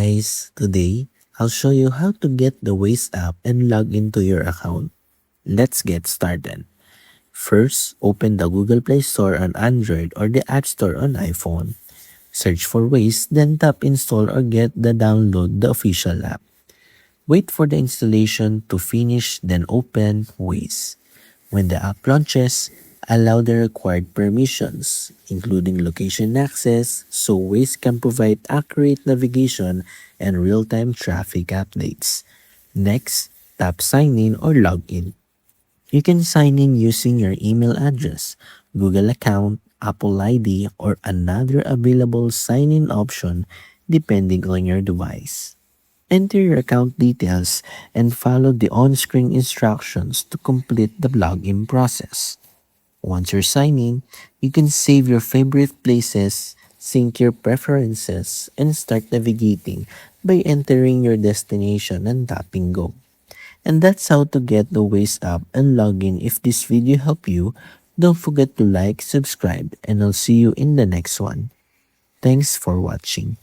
Guys, today I'll show you how to get the Waze app and log into your account. Let's get started. First, open the Google Play Store on Android or the App Store on iPhone. Search for Waze, then tap install or get the download the official app. Wait for the installation to finish, then open Waze. When the app launches, allow the required permissions, including location access, so Waze can provide accurate navigation and real-time traffic updates. Next, tap Sign In or Log In. You can sign in using your email address, Google account, Apple ID, or another available sign-in option depending on your device. Enter your account details and follow the on-screen instructions to complete the login process. Once you're signing, you can save your favorite places, sync your preferences, and start navigating by entering your destination and tapping go. And that's how to get the Waze app and log in. If this video helped you, don't forget to like, subscribe, and I'll see you in the next one. Thanks for watching.